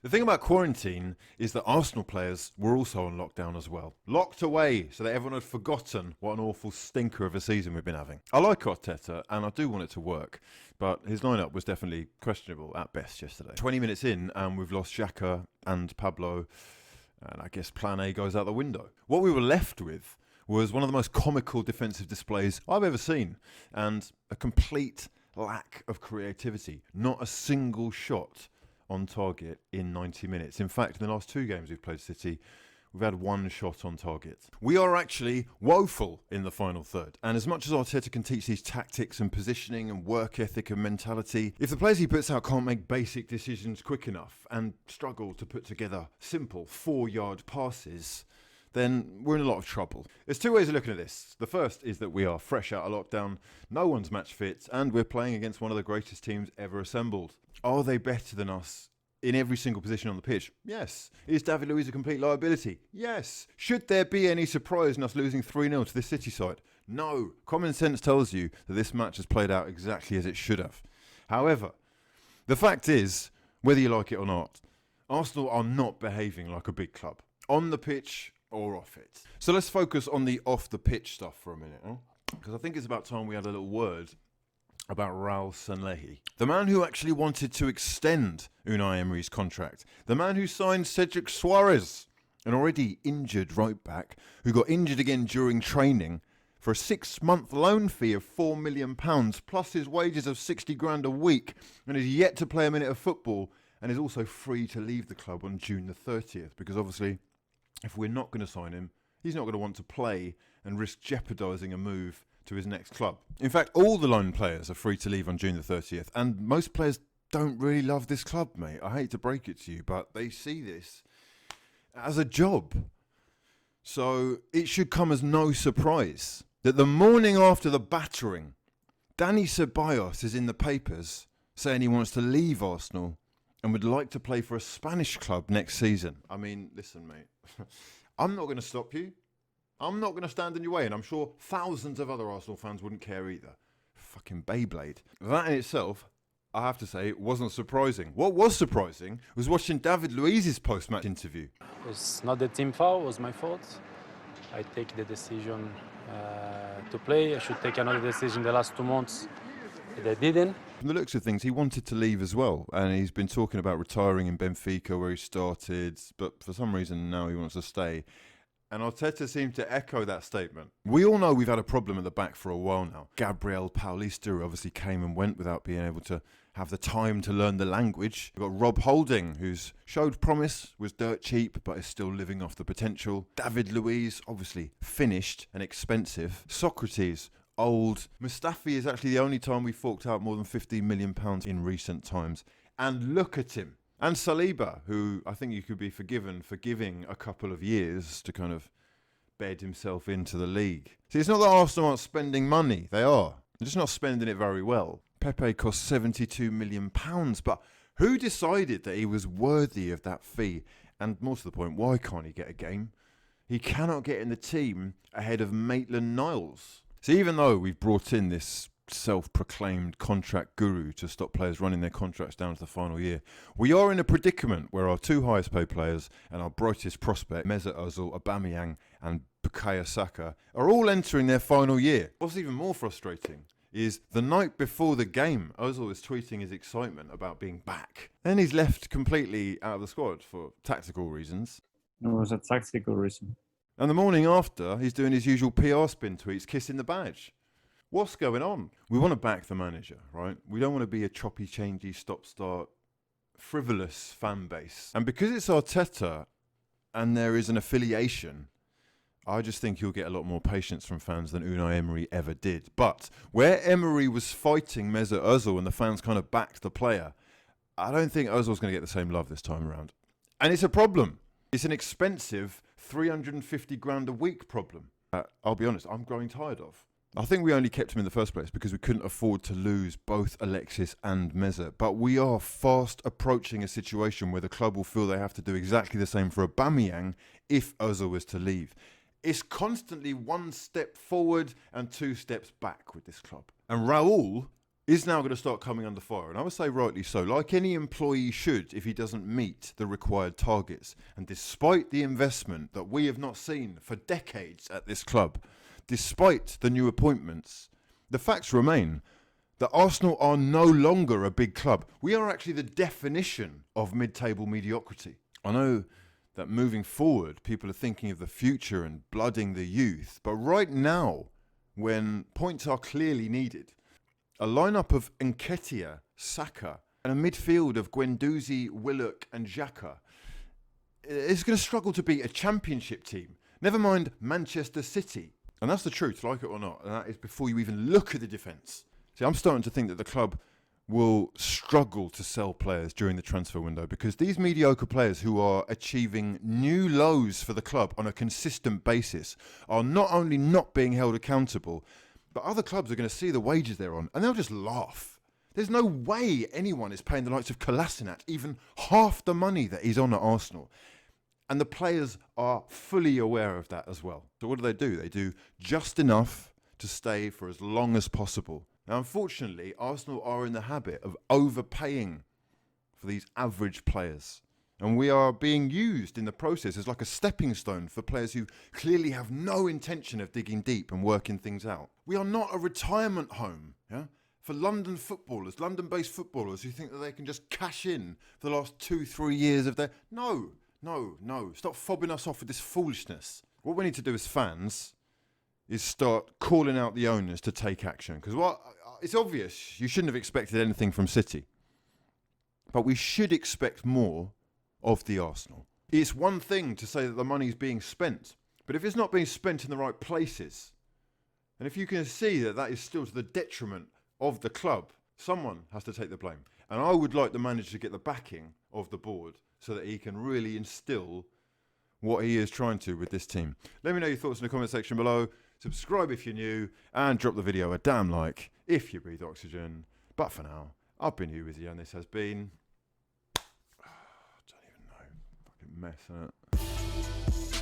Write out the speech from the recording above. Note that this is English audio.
The thing about quarantine is that Arsenal players were also on lockdown as well. Locked away so that everyone had forgotten what an awful stinker of a season we've been having. I like Arteta and I do want it to work, but his lineup was definitely questionable at best yesterday. 20 minutes in and we've lost Xhaka and Pablo, and I guess plan A goes out the window. What we were left with was one of the most comical defensive displays I've ever seen, and a complete lack of creativity. Not a single shot on target in 90 minutes. In fact, in the last two games we've played City, we've had one shot on target. We are actually woeful in the final third. And as much as Arteta can teach these tactics and positioning and work ethic and mentality, if the players he puts out can't make basic decisions quick enough and struggle to put together simple 4-yard passes, then we're in a lot of trouble. There's two ways of looking at this. The first is that we are fresh out of lockdown, no one's match fit, and we're playing against one of the greatest teams ever assembled. Are they better than us in every single position on the pitch? Yes. Is David Luiz a complete liability? Yes. Should there be any surprise in us losing 3-0 to this City side? No. Common sense tells you that this match has played out exactly as it should have. However, the fact is, whether you like it or not, Arsenal are not behaving like a big club, on the pitch or off it. So let's focus on the off-the-pitch stuff for a minute, because I think it's about time we had a little word about Raul Sanllehi. The man who actually wanted to extend Unai Emery's contract. The man who signed Cedric Suarez, an already injured right back, who got injured again during training for a 6-month loan fee of £4 million, plus his wages of 60 grand a week, and is yet to play a minute of football, and is also free to leave the club on June the 30th, because obviously, if we're not going to sign him, he's not going to want to play and risk jeopardising a move to his next club. In fact, all the loan players are free to leave on June the 30th, and most players don't really love this club, mate. I hate to break it to you, but they see this as a job. So it should come as no surprise that the morning after the battering, Dani Ceballos is in the papers saying he wants to leave Arsenal and would like to play for a Spanish club next season. I mean, listen, mate, I'm not going to stop you. I'm not going to stand in your way, and I'm sure thousands of other Arsenal fans wouldn't care either. Fucking Beyblade. That in itself, I have to say, wasn't surprising. What was surprising was watching David Luiz's post-match interview. It was not the team foul, it was my fault. I take the decision to play. I should take another decision the last 2 months, but I didn't. From the looks of things, he wanted to leave as well, and he's been talking about retiring in Benfica where he started, but for some reason now he wants to stay. And Arteta seemed to echo that statement. We all know we've had a problem at the back for a while now. Gabriel Paulista obviously came and went without being able to have the time to learn the language. We've got Rob Holding, who's showed promise, was dirt cheap, but is still living off the potential. David Luiz, obviously finished and expensive. Socrates, old. Mustafi is actually the only time we forked out more than £15 million in recent times. And look at him. And Saliba, who I think you could be forgiven for giving a couple of years to kind of bed himself into the league. See, it's not that Arsenal aren't spending money. They are. They're just not spending it very well. Pepe cost £72 million, but who decided that he was worthy of that fee? And more to the point, why can't he get a game? He cannot get in the team ahead of Maitland-Niles. So even though we've brought in this self-proclaimed contract guru to stop players running their contracts down to the final year, we are in a predicament where our two highest paid players and our brightest prospect, Mesut Ozil, Aubameyang and Bukayo Saka, are all entering their final year. What's even more frustrating is the night before the game, Ozil is tweeting his excitement about being back. Then he's left completely out of the squad for tactical reasons. It was a tactical reason. And the morning after, he's doing his usual PR spin tweets, kissing the badge. What's going on? We want to back the manager, right? We don't want to be a choppy, changey, stop-start, frivolous fan base. And because it's Arteta and there is an affiliation, I just think you'll get a lot more patience from fans than Unai Emery ever did. But where Emery was fighting Mesut Ozil and the fans kind of backed the player, I don't think Ozil's going to get the same love this time around. And it's a problem. It's an expensive 350 grand a week problem. I'll be honest, I'm growing tired of. I think we only kept him in the first place because we couldn't afford to lose both Alexis and Mesut. But we are fast approaching a situation where the club will feel they have to do exactly the same for Aubameyang if Ozil was to leave. It's constantly one step forward and 2 steps back with this club. And Raul is now going to start coming under fire. And I would say rightly so, like any employee should if he doesn't meet the required targets. And despite the investment that we have not seen for decades at this club, despite the new appointments, the facts remain that Arsenal are no longer a big club. We are actually the definition of mid-table mediocrity. I know that moving forward, people are thinking of the future and blooding the youth. But right now, when points are clearly needed, a lineup of Nketiah, Saka, and a midfield of Guendouzi, Willock, and Xhaka is going to struggle to beat a championship team. Never mind Manchester City. And that's the truth, like it or not. And that is before you even look at the defence. See, I'm starting to think that the club will struggle to sell players during the transfer window because these mediocre players who are achieving new lows for the club on a consistent basis are not only not being held accountable, but other clubs are going to see the wages they're on and they'll just laugh. There's no way anyone is paying the likes of Kolasinac even half the money that he's on at Arsenal. And the players are fully aware of that as well. So what do? They do just enough to stay for as long as possible. Now, unfortunately, Arsenal are in the habit of overpaying for these average players. And we are being used in the process as like a stepping stone for players who clearly have no intention of digging deep and working things out. We are not a retirement home, for London footballers, London-based footballers who think that they can just cash in for the last 2-3 years of their... No. Stop fobbing us off with this foolishness. What we need to do as fans is start calling out the owners to take action. Because it's obvious you shouldn't have expected anything from City. But we should expect more of the Arsenal. It's one thing to say that the money is being spent, but if it's not being spent in the right places, and if you can see that that is still to the detriment of the club, someone has to take the blame. And I would like the manager to get the backing of the board so that he can really instill what he is trying to with this team. Let me know your thoughts in the comment section below. Subscribe if you're new, and drop the video a damn like if you breathe oxygen. But for now, I've been hughwizzy, and this has been... I don't even know. Fucking mess, isn't it?